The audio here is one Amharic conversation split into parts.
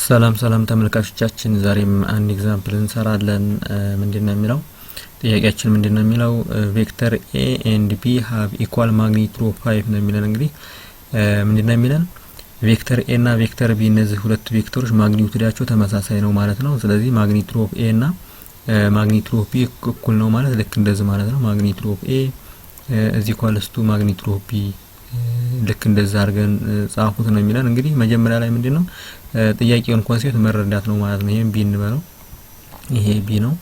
ሰላም ተመልካቾቻችን ዛሬም አንድ ኤግዛምፕል እንሰራለን። ምንድነው የሚለው ጥያቄያችን ምንድነው የሚለው ቬክተር a and b have equal magnitude of 5 ነው የሚለን። እንግዲህ ምንድነው የሚለን ቬክተር a እና ቬክተር b እነዚህ ሁለት ቬክተሮች ማግኒቱዳቸው ተመሳሳይ ነው ማለት ነው። ስለዚህ ማግኒቱድ ኦፍ a እና ማግኒቱድ ኦፍ b እኩል ነው ማለት ልክ እንደዚህ ማለት ነው። ማግኒቱድ ኦፍ a is equal to ማግኒቱድ ኦፍ b ልክ እንደዛ አድርገን ጻፉት ነው የሚለን። እንግዲህ መጀመሪያ ላይ ምንድነው ጥያቄውን ኮንሴፕት መረዳት ነው ማለት ነው። ይሄን b እንበለው፣ ይሄ b ነው።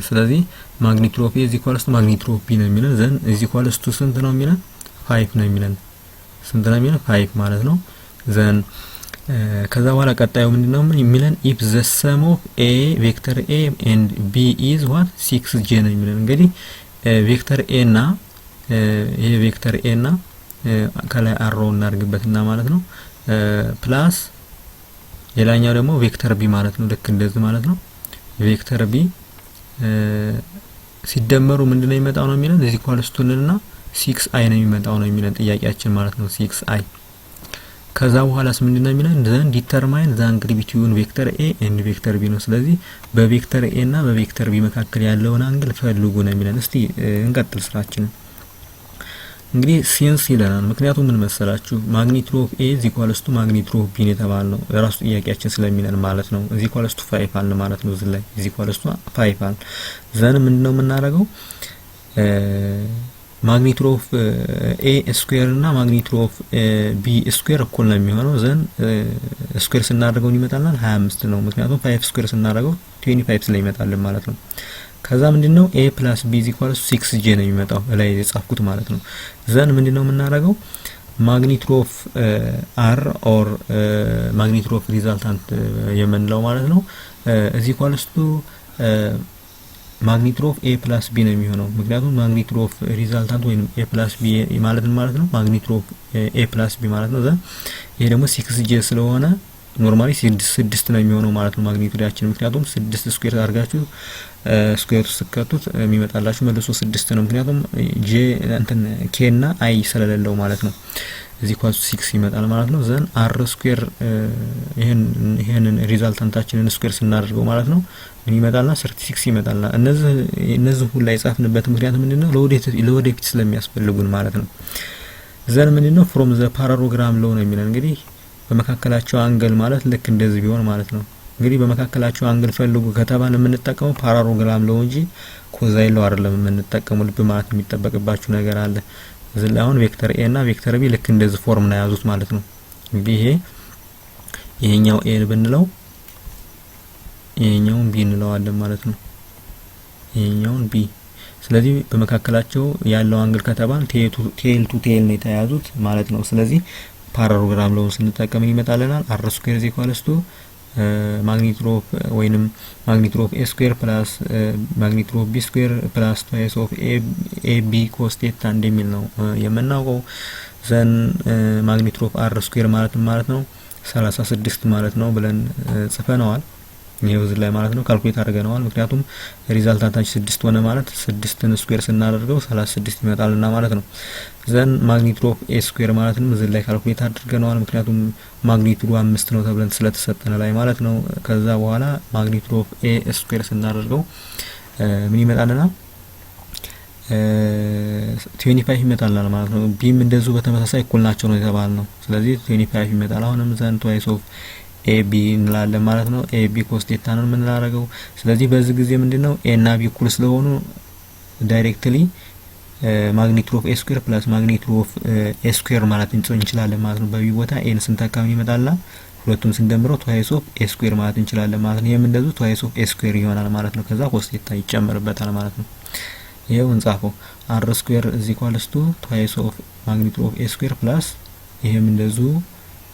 ስለዚህ ማግኒቱድ ኦፍ a is equal to ማግኒቱድ ኦፍ b ነው የሚለን። ዘን is equal to ስንት ነው የሚለን 5 ነው የሚለን። ስንት ነው የሚለን 5 ማለት ነው። ዘን ከዛ በኋላ ቀጣዩ ምንድነው የሚለን if the sum of a vector a and b is what 6j ነው የሚለን። እንግዲህ ቬክተር a እና ይሄ ቬክተር a እና ከላይ አሮ እናርግበትና ማለት ነው ፕላስ ሌላኛው ደግሞ ቬክተር b ማለት ነው። ልክ እንደዚህ ማለት ነው። ቬክተር b ሲደመሩ ምንድነው የሚመጣው ነው የሚለን እዚህ ኳልስቱንና 6i ነው የሚመጣው ነው የሚለን ጥያቄያችን ማለት ነው 6i። ከዛ በኋላስ ምንድነው የሚለን ዘን ዲተርማይን ዘ አንግል ቢትዊን ቬክተር a and ቬክተር b ነው። ስለዚህ በቬክተር a እና በቬክተር b መካከል ያለውን አንግል ፈልጉ ነው የሚለን። እስቲ እንቀጥል ስራችን። እንግዲህ ሲንስ ይለናል። ምክንያቱም ምን መሰላችሁ ማግኒቱድ ኦፍ a is equal to ማግኒቱድ ኦፍ b የተባልነው ራሱ ጥያቄያችን ስለሚለን ማለት ነው። is equal to 5 አለ ማለት ነው። እዚህ ላይ is equal to 5 አለ። ዘን ምንድነው የምናደርገው ማግኒቱድ ኦፍ a ስኩዌር እና ማግኒቱድ ኦፍ b ስኩዌር እኩል ነው የሚሆነው። ዘን ስኩዌር ስናደርገው ይመጣልናል 25 ነው። ምክንያቱም 5 ስኩዌር ስናደርገው 25 ስለሚመጣልን ማለት ነው። ከዛ ምንድነው a plus b is equal to 6j ነው የሚመጣው ላይ የጻፍኩት ማለት ነው። ዘን ምንድነው የምናደርገው ማግኒቱድ ኦፍ r or ማግኒቱድ ኦፍ ሪዛልታንት የምንለው ማለት ነው is equal to ማግኒቱድ ኦፍ a plus b ነው የሚሆነው። ምክንያቱም ማግኒቱድ ኦፍ ሪዛልታንት ወይንም a plus b ማለት ነው ማግኒቱድ ኦፍ a plus b ማለት ነው። ዘን ይሄ ደግሞ 6j ስለሆነ ኖርማሊ 6 ነው የሚሆነው ማለት ነው ማግኒቱዳችን። ምክንያቱም 6 ስኩዌር አድርጋችሁ ስኩዌር ስከቱት የሚመጣላችሁ መልሶ 6 ነው። ምክንያቱም j እንትን k እና i ስለሌለው ማለት ነው። እዚህ ኳስ 6 ይመጣል ማለት ነው። ዘን r ስኩዌር ይሄንን ሪዛልታንታችንን ስኩዌር ስናደርገው ማለት ነው ምን ይመጣልና 36 ይመጣልና እነዚህ ሁሉ ላይ ጻፍንበት ምክንያት ምንድነው ለወደፊት ስለሚያስፈልጉን ማለት ነው። ዘን ምንድነው ፍሮም ዘ ፓራሎግራም ሎው ነው የሚለን። እንግዲህ በመካከላቸው አንግል ማለት ልክ እንደዚህ ቢሆን ማለት ነው። እንግዲህ በመካከላቸው አንግል ፈልጉ ከተባለ የምንጠቀመው ፓራሎግራም ለው እንጂ ኮዛይን ለው አይደለም የምንጠቀመው። ልብ ማለት የሚጠበቅባችሁ ነገር አለ። እዚህ ላይ አሁን ቬክተር a እና ቬክተር b ልክ እንደዚህ ፎርም ነው ያዙት ማለት ነው። እንግዲህ ይሄኛው a ብንለው ይሄኛውን b እንለዋለን ማለት ነው። ይሄኛውን b። ስለዚህ በመካከላቸው ያለው አንግል ከተባለ ቴል ቱ ቴል ነው የተያዙት ማለት ነው። ስለዚህ ፓራሎግራም ለው ስንጠቀም ይመጣልናል r ስኩዌር is equal to ማግኒቱድ ኦፍ ወይንም ማግኒቱድ ኦፍ a ስኩዌር ፕላስ ማግኒቱድ ኦፍ b ስኩዌር ፕላስ twice ኦፍ ab cos ቴታ እንደሚል ነው የምናውቀው። ዘን ማግኒቱድ ኦፍ r ስኩዌር ማለት ነው 36 ማለት ነው ብለን ጽፈነዋል። ይሄው እዚህ ላይ ማለት ነው ካልኩሌት አድርገናል። ምክንያቱም ሪዛልታንታችን 6 ሆነ ማለት 6ን ስኩዌር ስናደርገው 36 ይመጣልና ማለት ነው። ዘን ማግኒቱድ ኦፍ a ስኩዌር ማለት ነው እዚህ ላይ ካልኩሌት አድርገናል። ምክንያቱም ማግኒቱዱ 5 ነው ተብለን ስለተሰጠነ ላይ ማለት ነው። ከዛ በኋላ ማግኒቱድ ኦፍ a ስኩዌር ስናደርገው ምን ይመጣልና 25 ይመጣልና ማለት ነው። ቢም እንደዚሁ በተመሳሳይ እኩል ናቸው ነው የተባልነው። ስለዚህ 25 ይመጣል። አሁንም ዘን twice ኦፍ ab እንላለን ማለት ነው። ab cos ቴታ ነው የምንላረገው። ስለዚህ በዚህ ጊዜ ምንድነው a እና b እኩል ስለሆኑ ዳይሬክትሊ ማግኒቱድ ኦፍ a ስኩዌር ፕላስ ማግኒቱድ ኦፍ a ስኩዌር ማለት እንችላለን ማለት ነው። በb ቦታ a ስንተካም ይመጣልና ሁለቱም ስንደምረው twice ኦፍ a ስኩዌር ማለት እንችላለን ማለት ነው። ይሄም እንደዚሁ twice ኦፍ a ስኩዌር ይሆናል ማለት ነው። ከዛ cos ቴታ ይጨመርበታል ማለት ነው። ይሄው እንጻፈው r ስኩዌር is equal to twice ኦፍ ማግኒቱድ ኦፍ a ስኩዌር ፕላስ ይሄም እንደዚሁ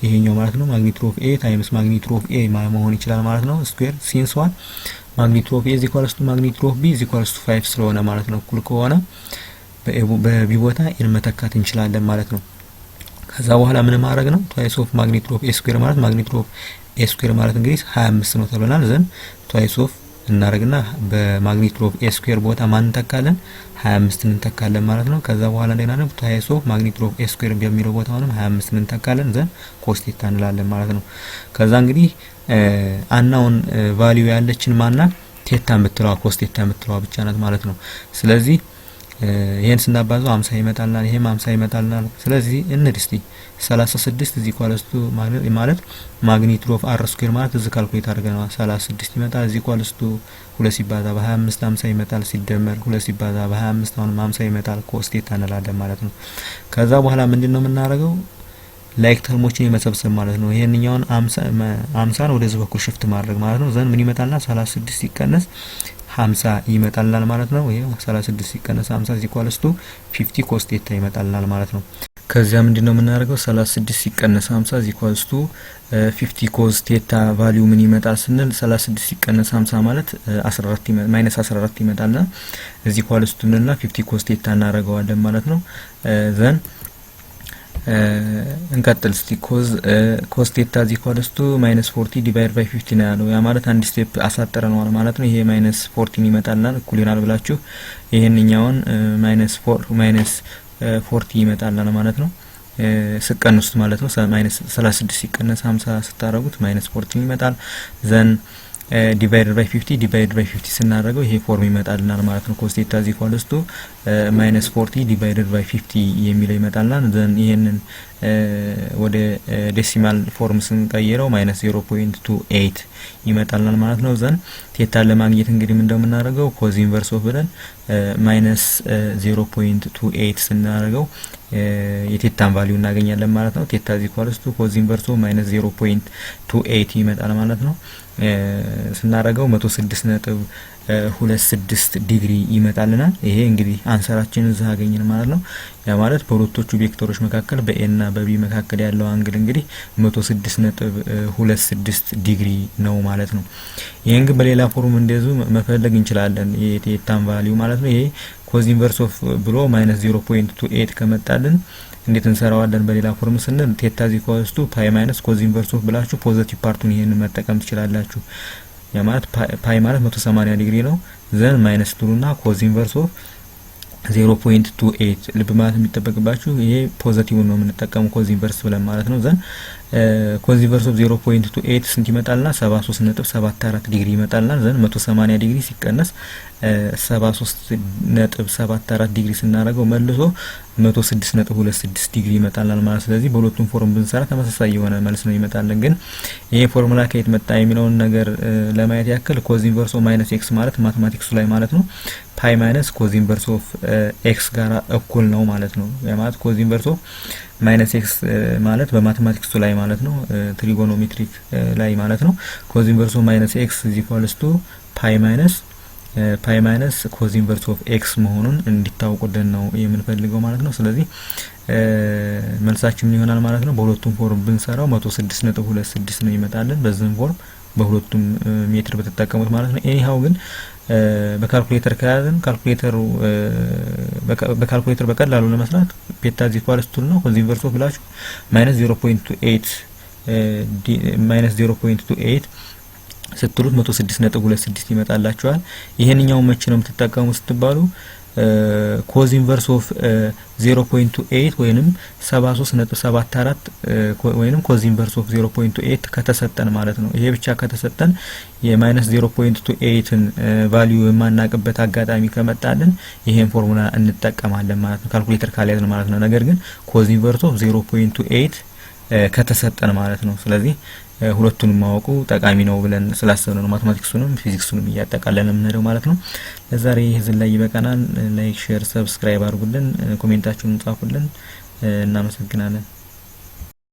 ይሄኛው ማለት ነው ማግኒቱድ ኦፍ a ታይምስ ማግኒቱድ ኦፍ a መሆን ይችላል ማለት ነው። ስኩዌር ሲንስ ዋን ማግኒቱድ ኦፍ a is equal to ማግኒቱድ ኦፍ b is equal to 5 ስለሆነ ማለት ነው እኩል ከሆነ በb ቦታ n መተካት እንችላለን ማለት ነው። ከዛ በኋላ ምን ማድረግ ነው twice ኦፍ ማግኒቱድ ኦፍ a ስኩዌር ማለት ማግኒቱድ ኦፍ a ስኩዌር ማለት እንግዲህ 25 ነው ተብለናል። ዘን twice ኦፍ እናረግና በማግኒቱድ ኦፍ ኤ ስኩዌር ቦታ ማን እንተካለን 25 እንተካለን ማለት ነው። ከዛ በኋላ እንደና ነው ታይስ ኦፍ ማግኒቱድ ኦፍ ኤ ስኩዌር በሚለው ቦታ አሁንም 25 እንተካለን ዘን ኮስ ቴታ እንላለን ማለት ነው። ከዛ እንግዲህ አናውን ቫልዩ ያለችን ማና ቴታ የምትለው ኮስ ቴታ የምትለው ብቻ ናት ማለት ነው። ስለዚህ ይሄን ስናባዛው 50 ይመጣልና ይሄም 50 ይመጣልና ስለዚህ እንድስቲ 36 እዚ ኳልስቱ ማለት ማግኒቱድ ኦፍ አር ስኩዌር ማለት እዚ ካልኩሌት አድርገናል 36 ይመጣል እዚ ኳልስቱ 2 ሲባዛ በ25 50 ይመጣል ሲደመር 2 ሲባዛ በ25 አሁን 50 ይመጣል ኮስ ቴታ እንላለን ማለት ነው። ከዛ በኋላ ምንድነው የምናደርገው ላይክ ተርሞችን የመሰብሰብ ማለት ነው። ይሄንኛውን 50 ነው ወደዚህ በኩል ሽፍት ማድረግ ማለት ነው። ዘን ምን ይመጣልና 36 ሲቀነስ 50 ይመጣልናል ማለት ነው። ይሄ 36 ሲቀነስ 50 ኢኳልስ ቱ 50 ኮስ ቴታ ይመጣልናል ማለት ነው። ከዚያ ምንድነው የምናደርገው 36 ሲቀነስ 50 ኢኳልስ ቱ 50 ኮስ ቴታ ቫልዩ ምን ይመጣል ስንል 36 ሲቀነስ 50 ማለት 14 ማይነስ 14 ይመጣልና እዚ ኢኳልስ ቱ እና 50 ኮስ ቴታ እናደርገዋለን ማለት ነው። ዘን እንቀጥል እስቲ ኮስ ቴታ እዚ ኢኳልስ ቱ -40 ዲቫይድ ባይ 50 ነው ያለው። ያ ማለት አንድ ስቴፕ አሳጥረናል ማለት ነው። ይሄ -14 ይመጣልናል እኩል ይሆናል ብላችሁ ይሄንኛውን -40 ይመጣልናል ማለት ነው። ስቀንሱት ማለት ነው -36 ሲቀነስ 50 ስታረጉት -14 ይመጣል። ዘን ዲቫይድ ባይ 50 ስናደርገው ይሄ ፎርም ይመጣልናል ማለት ነው። ኮስ ቴታ እዚ ኢኳልስ ቱ -40 ዲቫይድድ ባይ 50 የሚለው ይመጣልናል። ዘን ይሄንን ወደ ዴሲማል ፎርም ስንቀይረው -0.28 ይመጣልናል ማለት ነው። ዘን ቴታ ለማግኘት እንግዲህ ምን እንደምናደርገው ኮዝ ኢንቨርስ ኦፍ ብለን -0.28 ስናደርገው የቴታን ቫልዩ እናገኛለን ማለት ነው። ቴታ እዚ ኢኳልስ ቱ ኮዝ ኢንቨርስ ኦፍ -0.28 ይመጣል ማለት ነው። ስናረጋው 106.26 ዲግሪ ይመጣልናል። ይሄ እንግዲህ አንሰራችን እዛ አገኘን ማለት ነው። ያ ማለት በሁለቶቹ ቬክተሮች መካከል በኤ እና በቢ መካከል ያለው አንግል እንግዲህ 106.26 ዲግሪ ነው ማለት ነው። ይሄን ግን በሌላ ፎርም እንደዙ መፈለግ እንችላለን የቴታን ቫልዩ ማለት ነው። ይሄ ኮዝ ኢንቨርስ ኦፍ ብሎ -0.28 ከመጣልን እንዴት እንሰራዋለን በሌላ ፎርም ስንል ቴታ እዚ ኢኳልስ ቱ ፓይ ማይነስ ኮዝ ኢንቨርስ ኦፍ ብላችሁ ፖዚቲቭ ፓርቱን ይሄን መጠቀም ትችላላችሁ። ያ ማለት ፓይ ማለት 180 ዲግሪ ነው። ዘን ማይነስ ትሉና ኮዝ ኢንቨርስ ኦፍ 0.28 ልብ ማለት የሚጠበቅባችሁ ይሄ ፖዚቲቭ ነው የምንጠቀመው ኮዝ ኢንቨርስ ብለን ማለት ነው። ዘን ኮዝ ኢንቨርስ ኦፍ 0.28 ስንት ይመጣልና 73.74 ዲግሪ ይመጣልና ዘን 180 ዲግሪ ሲቀነስ 73.74 ዲግሪ ስናደርገው መልሶ 106.26 ዲግሪ ይመጣልናል ማለት። ስለዚህ በሁለቱም ፎርም ብንሰራ ተመሳሳይ የሆነ መልስ ነው ይመጣልን። ግን ይሄ ፎርሙላ ከየት መጣ የሚለውን ነገር ለማየት ያክል ኮዝ ኢንቨርስ ኦፍ -x ማለት ማቴማቲክሱ ላይ ማለት ነው ፓይ ማይነስ ኮዝ ኢንቨርስ ኦፍ x ጋራ እኩል ነው ማለት ነው። ያ ማለት ኮዝ ኢንቨርስ ኦፍ -x ማለት በማቴማቲክሱ ላይ ማለት ነው ትሪጎኖሜትሪክ ላይ ማለት ነው ኮዝ ኢንቨርስ ኦፍ -x = ፓይ ማይነስ ኮዝ ኢንቨርስ ኦፍ x መሆኑን እንዲታወቁልን ነው የምንፈልገው ማለት ነው። ስለዚህ መልሳችን ይሆናል ማለት ነው። በሁለቱም ፎርም ብንሰራው 106.26 ነው ይመጣልን በዚህም ፎርም በሁለቱም ሜትር በተጠቀሙት ማለት ነው። ኤኒሃው ግን በካልኩሌተር ከያዘን በካልኩሌተር በቀላሉ ለመስራት ፔታ እዚ ኢኳልስ ቱ ነው ኮዝ ኢንቨርስ ኦፍ ብላችሁ -0.28 ስትሉት 106.26 ይመጣላችኋል። ይሄንኛው መቼ ነው የምትጠቀሙ ስትባሉ ኮዝ ኢንቨርስ ኦፍ 0.28 ወይንም 73.74 ወይንም ኮዝ ኢንቨርስ ኦፍ 0.8 ከተሰጠን ማለት ነው። ይሄ ብቻ ከተሰጠን የ-0.28ን ቫልዩ የማናቀበት አጋጣሚ ከመጣልን ይሄን ፎርሙላ እንጠቀማለን ማለት ነው ካልኩሌተር ካልያዝን ማለት ነው። ነገር ግን ኮዝ ኢንቨርስ ኦፍ 0.8 ከተሰጠን ማለት ነው። ስለዚህ ሁለቱንም ማወቁ ጠቃሚ ነው ብለን ስላሰብን ነው ማቴማቲክሱንም ፊዚክሱንም እያጠቃለልን ነው ማለት ነው። ለዛሬ እዚህ ላይ ይበቃናል። ላይክ፣ ሼር፣ ሰብስክራይብ አድርጉልን፣ ኮሜንታችሁን ጻፉልን። እናመሰግናለን።